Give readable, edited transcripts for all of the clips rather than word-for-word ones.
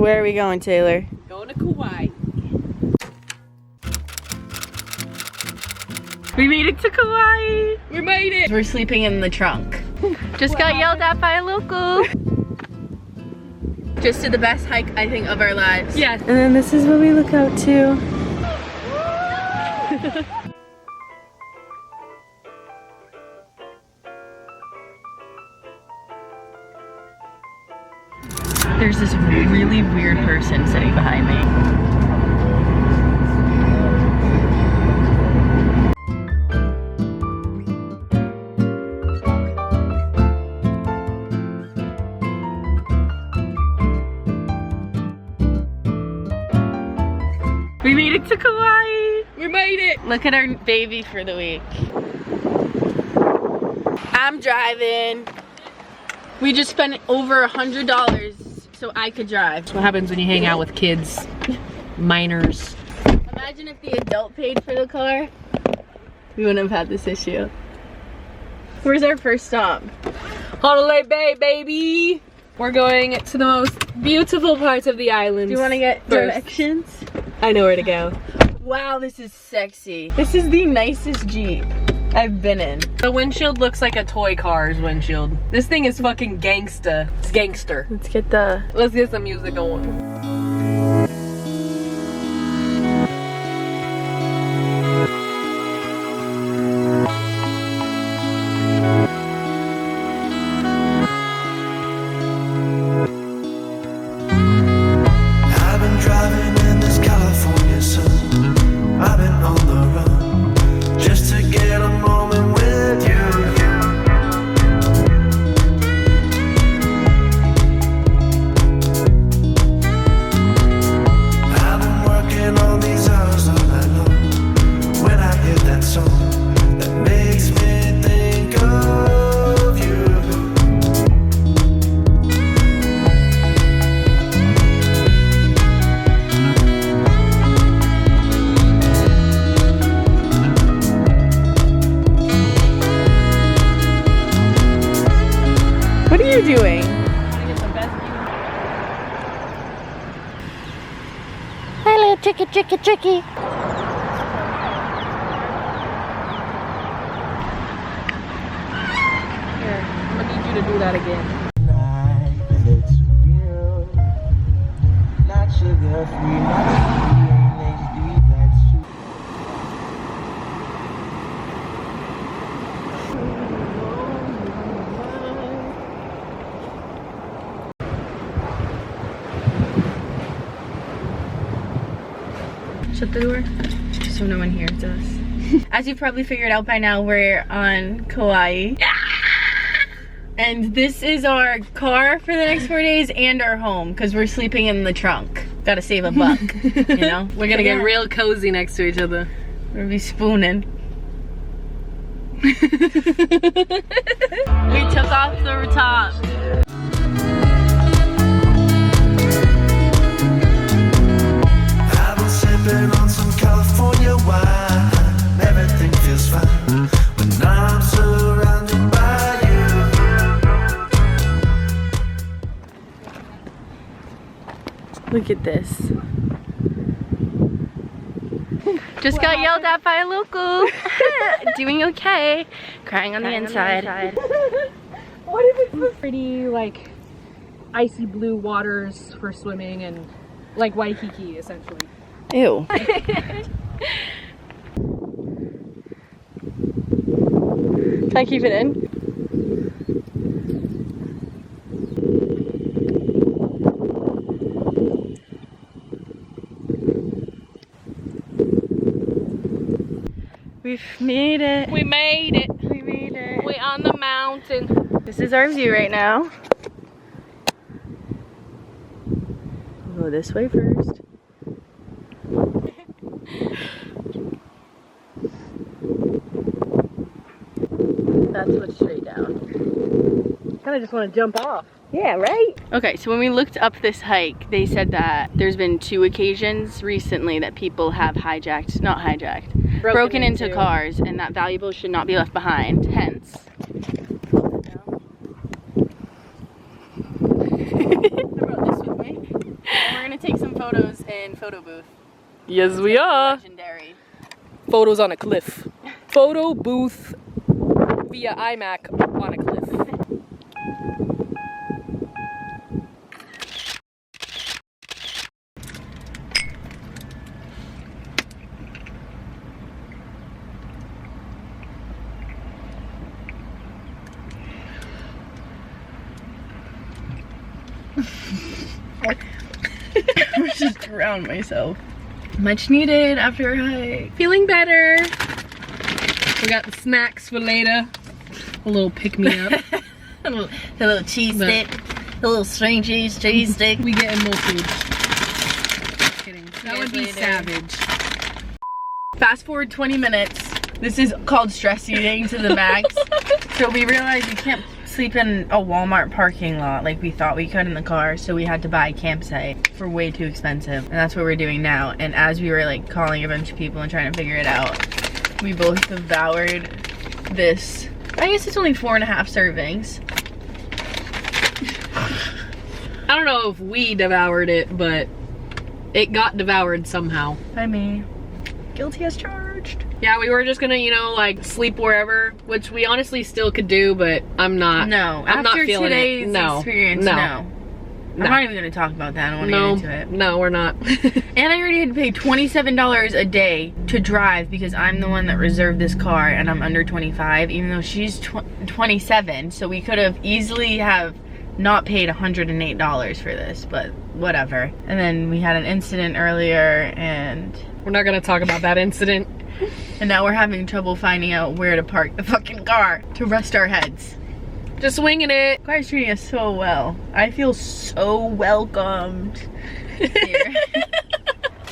Where are we going, Taylor? Going to Kauai. We made it to Kauai! We made it! We're sleeping in the trunk. Just got yelled at by a local. Just did the best hike, I think, of our lives. Yes. And then this is what we look out to. There's this really weird person sitting behind me. We made it to Kauai! We made it! Look at our baby for the week. I'm driving. We just spent over $100 so I could drive. That's what happens when you hang out with kids. Minors. Imagine if the adult paid for the car. We wouldn't have had this issue. Where's our first stop? Honolulu Bay, baby! We're going to the most beautiful parts of the island. Do you want to get directions? I know where to go. Wow, this is sexy. This is the nicest Jeep I've been in. The windshield looks like a toy car's windshield. This thing is fucking gangsta. It's gangster. Let's get some music going. What are you doing? Hi, little tricky, tricky, tricky. Here, I'm gonna need you to do that again. Shut the door so no one hears us. As you've probably figured out by now, we're on Kauai. And this is our car for the next 4 days and our home because we're sleeping in the trunk. Gotta save a buck, you know? We're gonna get real cozy next to each other. We're gonna be spooning. We took off the top. On some California wine, everything feels fine when I'm surrounded by you. Look at this. Just got yelled at by a local. Doing okay. Crying on the inside. What if it's pretty, like, icy blue waters for swimming and, like, Waikiki, essentially? Ew. Can I keep it in? We've made it. We made it. We made it. We're on the mountain. This is our view right now. We'll go this way first. That's what's straight down. Kind of just want to jump off. Yeah, right? Okay, so when we looked up this hike, they said that there's been 2 occasions recently that people have broken into cars, and that valuables should not be left behind, hence. I brought this with me. gonna take some photos in photo booth. Yes, we are. Legendary. Photos on a cliff. Photo booth via iMac on a cliff. I'm just around myself. Much needed after a hike. Feeling better. We got the snacks for later. A little pick-me-up. A little cheese stick. A little string cheese stick. We getting more food. Just kidding. That would be savage. Fast forward 20 minutes. This is called stress eating to the max. So we realized we can't sleep in a Walmart parking lot like we thought we could in the car, so we had to buy a campsite for way too expensive, and that's what we're doing now. And as we were like calling a bunch of people and trying to figure it out, we both devoured this. I guess it's only 4.5 servings. I don't know if we devoured it, but it got devoured somehow. By me. Guilty as charged. Yeah, we were just gonna, you know, like sleep wherever, which we honestly still could do, but I'm not. No, I'm not after feeling today's it. No, experience, no. I'm not even gonna talk about that. I don't want to get into it. No, we're not. And I already had to pay $27 a day to drive because I'm the one that reserved this car and I'm under 25, even though she's 27. So we could have easily have not paid $108 for this, but whatever. And then we had an incident earlier, and We're not gonna talk about that incident. And now we're having trouble finding out where to park the fucking car to rest our heads. Just winging it. Kawai's treating us so well. I feel so welcomed here.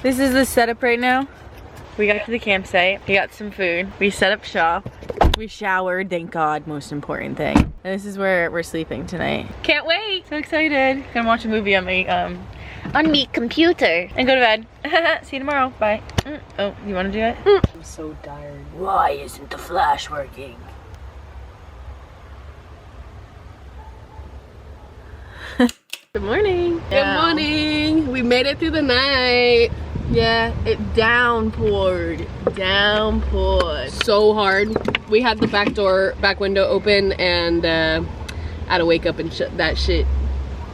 This is the setup right now. We got to the campsite. We got some food. We set up shop. We showered, thank God, most important thing. And this is where we're sleeping tonight. Can't wait. So excited. Gonna watch a movie on my computer and go to bed. See you tomorrow. Bye. Oh, you wanna do it? I'm so tired. Why isn't the flash working? Good morning. Yeah. Good morning. We made it through the night. Yeah, it downpoured. Downpoured. So hard. We had the back window open, and I had to wake up and shut that shit.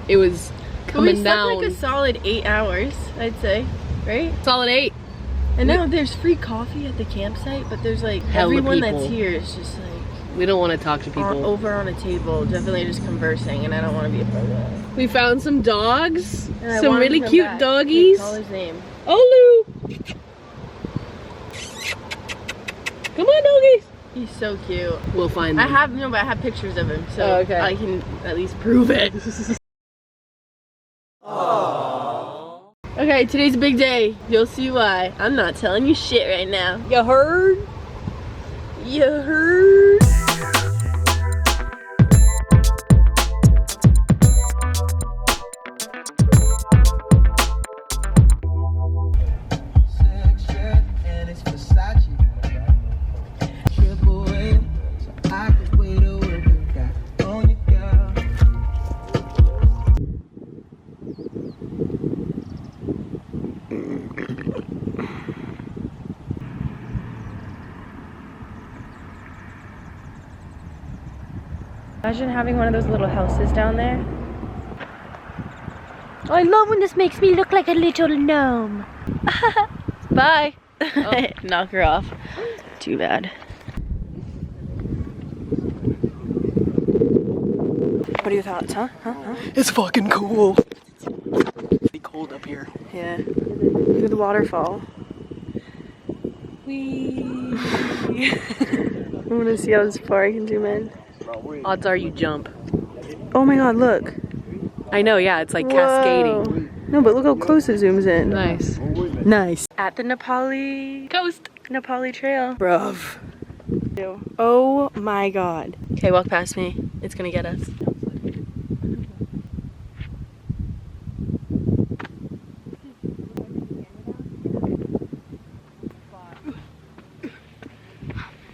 It was coming down. We slept like a solid 8 hours, I'd say, right? Solid 8. And now there's free coffee at the campsite, but there's like Hella everyone people. that's here is just like We don't want to talk to people. over on a table, definitely just conversing, and I don't want to be a part of that. We found some dogs. And I Some wanted really to come cute back. doggies. Call his name. Olu! Come on, doggies. He's so cute. We'll find them. I have pictures of him, so Oh, okay. I can at least prove it. Okay, today's a big day. You'll see why. I'm not telling you shit right now. You heard? You heard? And it's Versace. Triple A, so I could wait to work it back on you, girl. Imagine having one of those little houses down there. I love when this makes me look like a little gnome. Bye. Oh. Knock her off. Too bad. What are your thoughts, huh? It's fucking cool. It's be cold up here. Yeah. Look at the waterfall. Whee! I want to see how far I can zoom in. Odds are you jump. Oh my god, look. I know, yeah, it's like Whoa. cascading. No, but look how close it zooms in. Nice. Nice. At the Nepali Trail. Bruv. Oh my god. Okay, walk past me. It's gonna get us.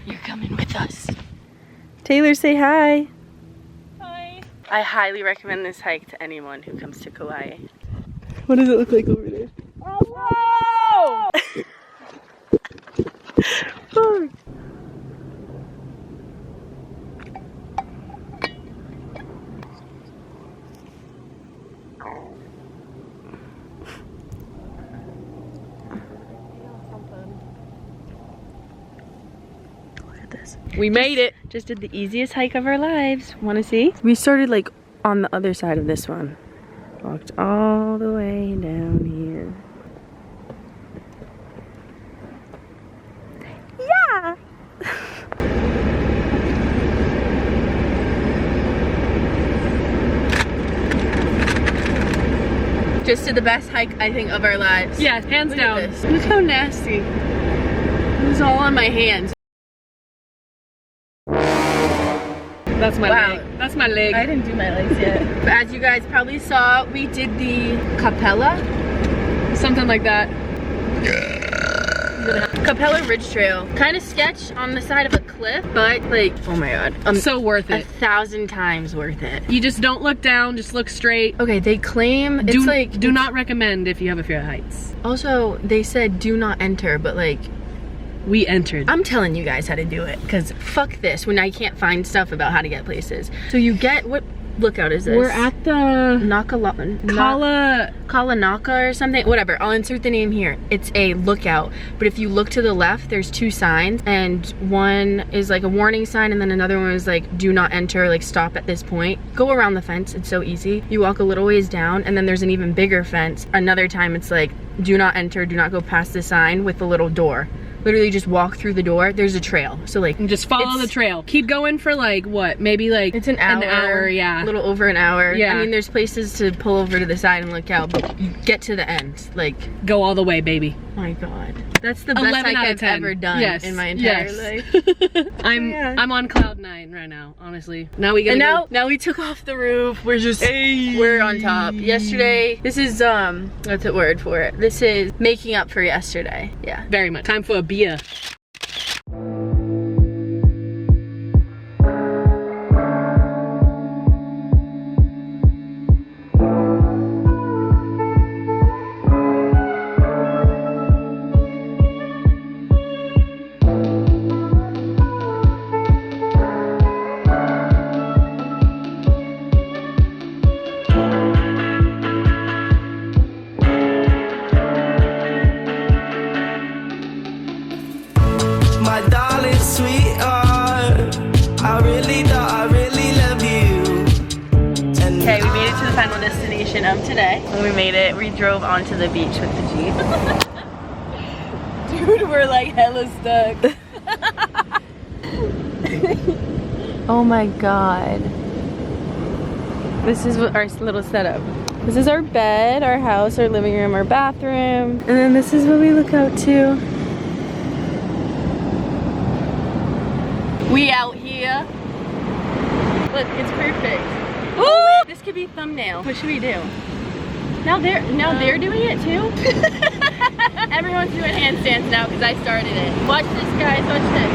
You're coming with us. Taylor, say hi. Hi. I highly recommend this hike to anyone who comes to Kauai. What does it look like over there? Oh, whoa! We made it. Just did the easiest hike of our lives. Want to see? We started like on the other side of this one. Walked all the way down here. Yeah! Just did the best hike, I think, of our lives. Yeah, hands Look down. at this. Look how nasty. It was all on my hands. That's my Wow. leg. That's my leg. I didn't do my legs yet. But as you guys probably saw, we did the Capella. Something like that. Capella Ridge Trail. Kind of sketch on the side of a cliff, but like, oh my god. So worth it. 1,000 times worth it. You just don't look down, just look straight. Okay, they claim it's like... Do not recommend if you have a fear of heights. Also, they said do not enter, but like... We entered. I'm telling you guys how to do it, because fuck this when I can't find stuff about how to get places. So you get, what lookout is this? We're at the Kalanaka or something, whatever. I'll insert the name here. It's a lookout, but if you look to the left, there's 2 signs, and one is like a warning sign, and then another one is like do not enter, like stop at this point. Go around the fence, it's so easy. You walk a little ways down, and then there's an even bigger fence. Another time it's like do not enter, do not go past the sign with the little door. Literally just walk through the door. There's a trail. So like, and just follow the trail. Keep going for like what? Maybe like it's an hour, yeah. A little over an hour. Yeah. I mean, there's places to pull over to the side and look out, but you get to the end. Like, go all the way, baby. Oh my god. That's the best 11 hike out of I've 10. ever done Yes. in my entire life. I'm on cloud 9 right now, honestly. Now we gotta now we took off the roof. We're just we're on top. Yesterday, this is what's the word for it? This is making up for yesterday. Yeah. Very much. Time for a beer. My darling sweetheart, I really love you. And Okay, we made it to the final destination of today. When we made it, we drove onto the beach with the Jeep. Dude, we're like hella stuck. Oh my god. This is what our little setup. This is our bed, our house, our living room, our bathroom. And then this is what we look out to. We out here. Look, it's perfect. Ooh, this could be thumbnail. What should we do? Now they're doing it too? Everyone's doing handstands now because I started it. Watch this, guys, watch this.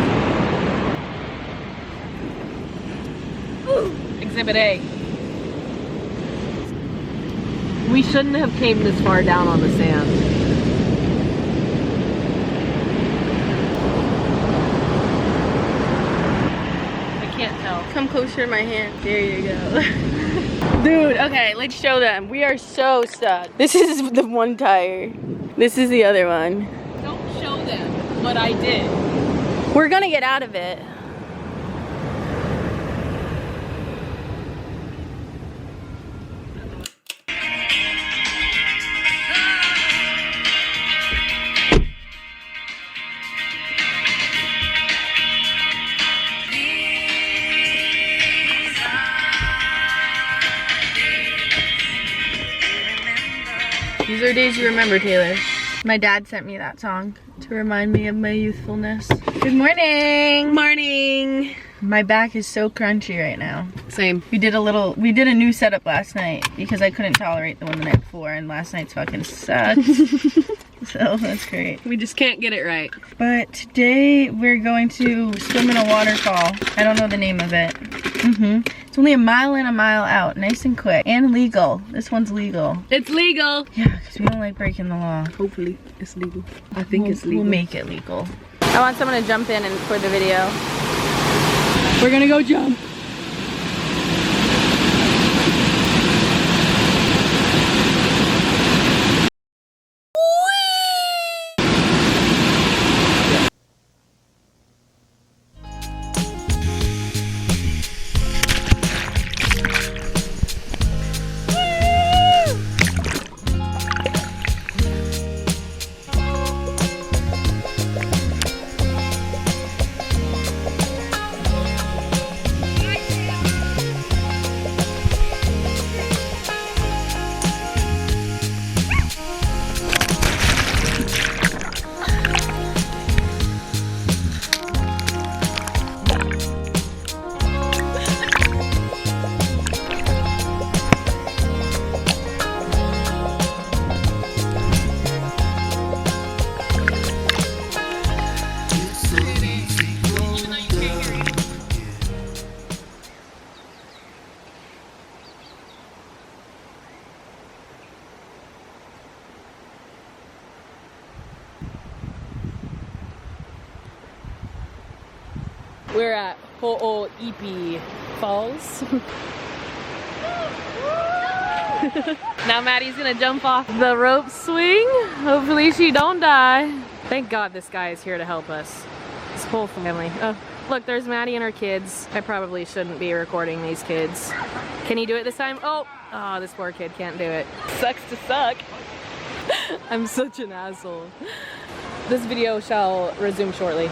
Ooh. Exhibit A. We shouldn't have came this far down on the sand. Can't tell. Come closer to my hand. There you go. Dude, okay, let's show them. We are so stuck. This is the one tire. This is the other one. Don't show them what I did. We're gonna get out of it. These are days you remember, Taylor. My dad sent me that song to remind me of my youthfulness. Good morning. Morning. My back is so crunchy right now. Same. We did a new setup last night because I couldn't tolerate the one the night before, and last night's fucking sucked. So that's great. We just can't get it right. But today we're going to swim in a waterfall. I don't know the name of it. It's only a mile in, a mile out. Nice and quick. And legal. This one's legal. It's legal. Yeah, because we don't like breaking the law. Hopefully it's legal. I think it's legal. We'll make it legal. I want someone to jump in and for the video. We're gonna go jump. We're at Ho'oipi Falls. Now Maddie's gonna jump off the rope swing. Hopefully she don't die. Thank God this guy is here to help us. This whole family. Oh, look, there's Maddie and her kids. I probably shouldn't be recording these kids. Can he do it this time? Oh, this poor kid can't do it. Sucks to suck. I'm such an asshole. This video shall resume shortly.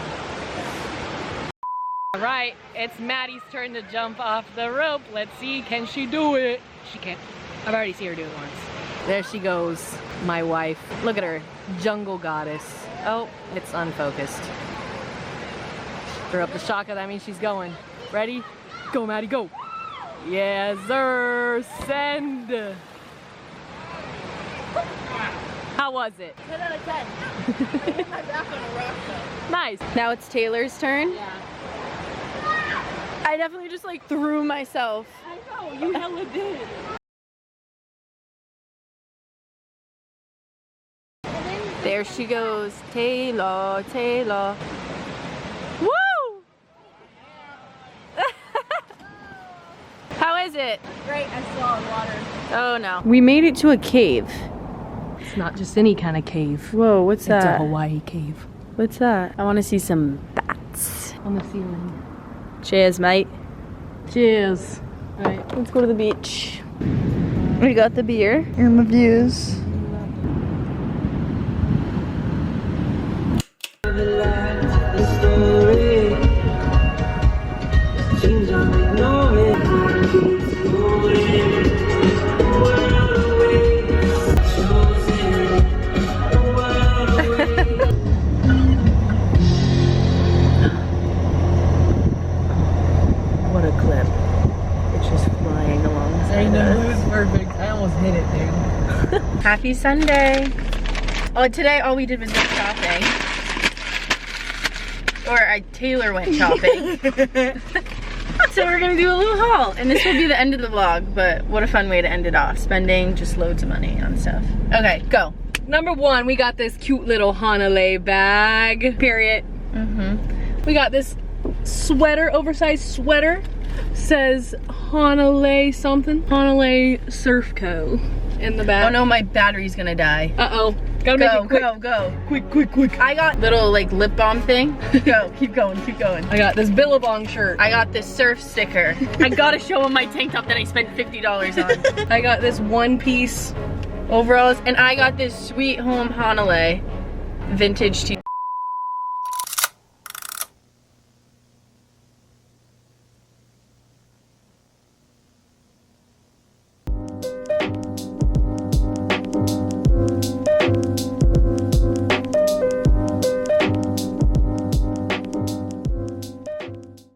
Alright, it's Maddie's turn to jump off the rope. Let's see, can she do it? She can't. I've already seen her do it once. There she goes, my wife. Look at her, jungle goddess. Oh, it's unfocused. Throw up the shaka, that means she's going. Ready? Go, Maddie, go. Yes, sir, send. How was it? 10 out of 10. Nice. Now it's Taylor's turn. Yeah. I definitely just like threw myself. I know, you hella did. There she goes. Taylor, Taylor. Woo! How is it? Great, I saw water. Oh no. We made it to a cave. It's not just any kind of cave. Whoa, what's It's that? a Hawaii cave. What's that? I want to see some bats. On the ceiling. Cheers, mate. Cheers. Alright. Let's go to the beach. We got the beer and the views. What a clip. It's just flying along. I know, it was perfect. I almost hit it, dude. Happy Sunday. Oh, today all we did was go shopping. Or Taylor went shopping. So we're gonna do a little haul. And this will be the end of the vlog, but what a fun way to end it off. Spending just loads of money on stuff. Okay, go. Number one, we got this cute little Hanalei bag. Period. We got this sweater, oversized sweater. Says Hanalei something. Hanalei Surf Co. in the back. Oh no, my battery's gonna die. Uh-oh. Gotta make it quick. Go. Quick. I got little like lip balm thing. Go, keep going. I got this Billabong shirt. I got this surf sticker. I gotta show him my tank top that I spent $50 on. I got this one-piece Overalls, and I got this Sweet Home Hanalei vintage t-shirt.